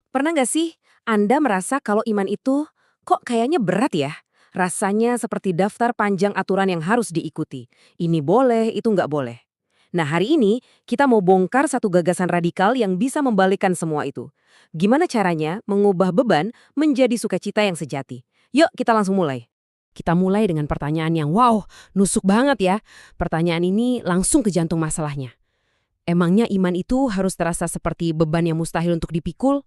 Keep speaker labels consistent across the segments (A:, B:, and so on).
A: Pernah nggak sih Anda merasa kalau iman itu kok kayaknya berat ya? Rasanya seperti daftar panjang aturan yang harus diikuti. Ini boleh, itu nggak boleh. Nah hari ini kita mau bongkar satu gagasan radikal yang bisa membalikkan semua itu. Gimana caranya mengubah beban menjadi sukacita yang sejati? Yuk kita langsung mulai. Kita mulai dengan pertanyaan yang wow, nusuk banget ya. Pertanyaan ini langsung ke jantung masalahnya. Emangnya iman itu harus terasa seperti beban yang mustahil untuk dipikul?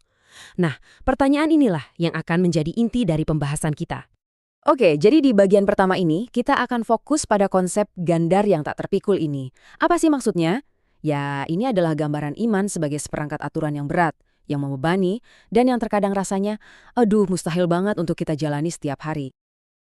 A: Nah, pertanyaan inilah yang akan menjadi inti dari pembahasan kita. Oke, jadi di bagian pertama ini, kita akan fokus pada konsep gandar yang tak terpikul ini. Apa sih maksudnya? Ya, ini adalah gambaran iman sebagai seperangkat aturan yang berat, yang membebani, dan yang terkadang rasanya, aduh mustahil banget untuk kita jalani setiap hari.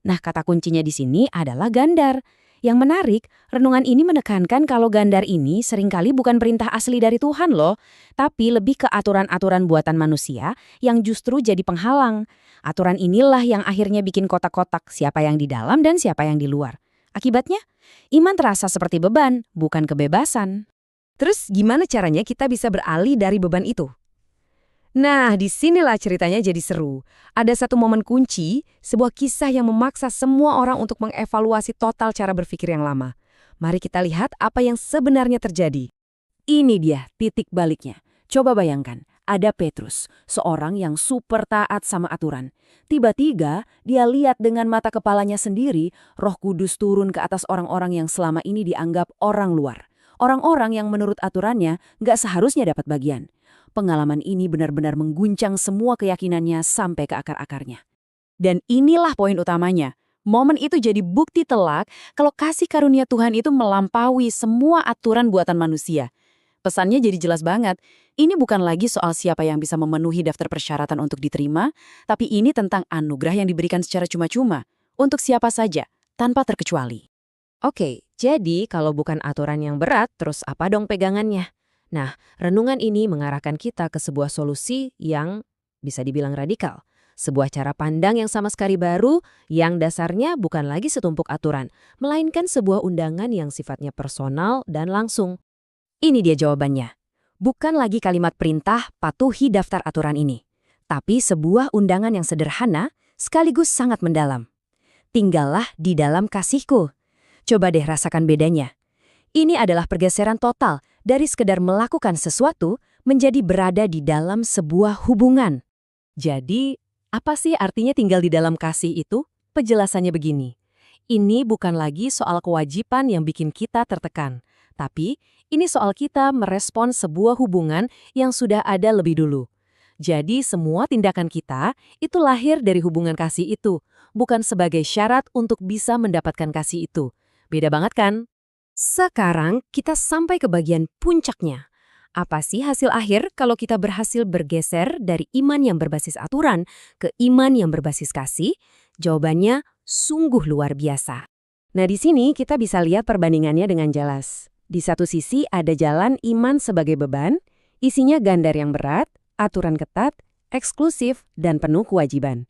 A: Nah, kata kuncinya di sini adalah gandar. Yang menarik, renungan ini menekankan kalau gandar ini seringkali bukan perintah asli dari Tuhan loh, tapi lebih ke aturan-aturan buatan manusia yang justru jadi penghalang. Aturan inilah yang akhirnya bikin kotak-kotak siapa yang di dalam dan siapa yang di luar. Akibatnya, iman terasa seperti beban, bukan kebebasan. Terus gimana caranya kita bisa beralih dari beban itu? Nah, disinilah ceritanya jadi seru. Ada satu momen kunci, sebuah kisah yang memaksa semua orang untuk mengevaluasi total cara berpikir yang lama. Mari kita lihat apa yang sebenarnya terjadi. Ini dia titik baliknya. Coba bayangkan, ada Petrus, seorang yang super taat sama aturan. Tiba-tiba, dia lihat dengan mata kepalanya sendiri, Roh Kudus turun ke atas orang-orang yang selama ini dianggap orang luar. Orang-orang yang menurut aturannya nggak seharusnya dapat bagian. Pengalaman ini benar-benar mengguncang semua keyakinannya sampai ke akar-akarnya. Dan inilah poin utamanya. Momen itu jadi bukti telak kalau kasih karunia Tuhan itu melampaui semua aturan buatan manusia. Pesannya jadi jelas banget. Ini bukan lagi soal siapa yang bisa memenuhi daftar persyaratan untuk diterima, tapi ini tentang anugerah yang diberikan secara cuma-cuma. Untuk siapa saja, tanpa terkecuali. Oke, jadi kalau bukan aturan yang berat, terus apa dong pegangannya? Nah, renungan ini mengarahkan kita ke sebuah solusi yang bisa dibilang radikal. Sebuah cara pandang yang sama sekali baru, yang dasarnya bukan lagi setumpuk aturan, melainkan sebuah undangan yang sifatnya personal dan langsung. Ini dia jawabannya. Bukan lagi kalimat perintah patuhi daftar aturan ini, tapi sebuah undangan yang sederhana sekaligus sangat mendalam. Tinggallah di dalam kasihku. Coba deh rasakan bedanya. Ini adalah pergeseran total dari sekedar melakukan sesuatu menjadi berada di dalam sebuah hubungan. Jadi, apa sih artinya tinggal di dalam kasih itu? Penjelasannya begini. Ini bukan lagi soal kewajiban yang bikin kita tertekan, tapi ini soal kita merespons sebuah hubungan yang sudah ada lebih dulu. Jadi semua tindakan kita itu lahir dari hubungan kasih itu, bukan sebagai syarat untuk bisa mendapatkan kasih itu. Beda banget kan? Sekarang kita sampai ke bagian puncaknya. Apa sih hasil akhir kalau kita berhasil bergeser dari iman yang berbasis aturan ke iman yang berbasis kasih? Jawabannya sungguh luar biasa. Nah, di sini kita bisa lihat perbandingannya dengan jelas. Di satu sisi ada jalan iman sebagai beban, isinya gandar yang berat, aturan ketat, eksklusif, dan penuh kewajiban.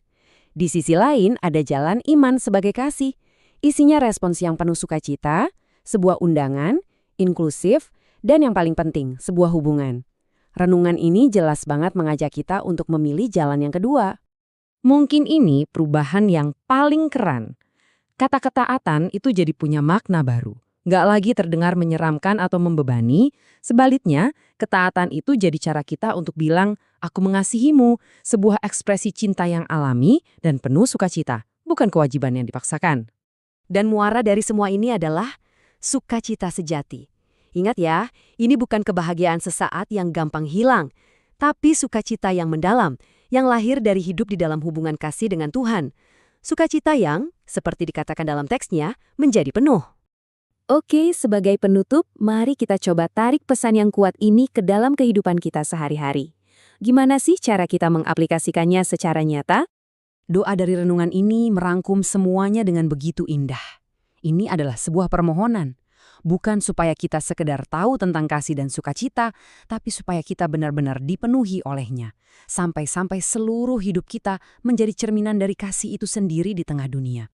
A: Di sisi lain ada jalan iman sebagai kasih, isinya respons yang penuh sukacita, sebuah undangan, inklusif, dan yang paling penting, sebuah hubungan. Renungan ini jelas banget mengajak kita untuk memilih jalan yang kedua. Mungkin ini perubahan yang paling keren. Kata ketaatan itu jadi punya makna baru. Nggak lagi terdengar menyeramkan atau membebani, sebaliknya, ketaatan itu jadi cara kita untuk bilang, aku mengasihimu, sebuah ekspresi cinta yang alami dan penuh sukacita, bukan kewajiban yang dipaksakan. Dan muara dari semua ini adalah sukacita sejati. Ingat ya, ini bukan kebahagiaan sesaat yang gampang hilang, tapi sukacita yang mendalam, yang lahir dari hidup di dalam hubungan kasih dengan Tuhan. Sukacita yang, seperti dikatakan dalam teksnya, menjadi penuh. Oke, sebagai penutup, mari kita coba tarik pesan yang kuat ini ke dalam kehidupan kita sehari-hari. Gimana sih cara kita mengaplikasikannya secara nyata? Doa dari renungan ini merangkum semuanya dengan begitu indah. Ini adalah sebuah permohonan. Bukan supaya kita sekedar tahu tentang kasih dan sukacita, tapi supaya kita benar-benar dipenuhi olehnya. Sampai-sampai seluruh hidup kita menjadi cerminan dari kasih itu sendiri di tengah dunia.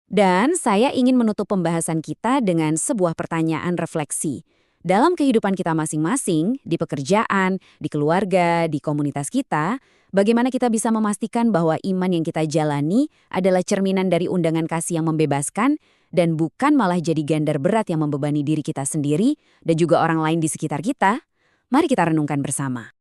A: Dan saya ingin menutup pembahasan kita dengan sebuah pertanyaan refleksi.
B: Dalam kehidupan kita masing-masing, di pekerjaan, di keluarga, di komunitas kita, bagaimana kita bisa memastikan bahwa iman yang kita jalani adalah cerminan dari undangan kasih yang membebaskan dan bukan malah jadi gandar berat yang membebani diri kita sendiri dan juga orang lain di sekitar kita? Mari kita renungkan bersama.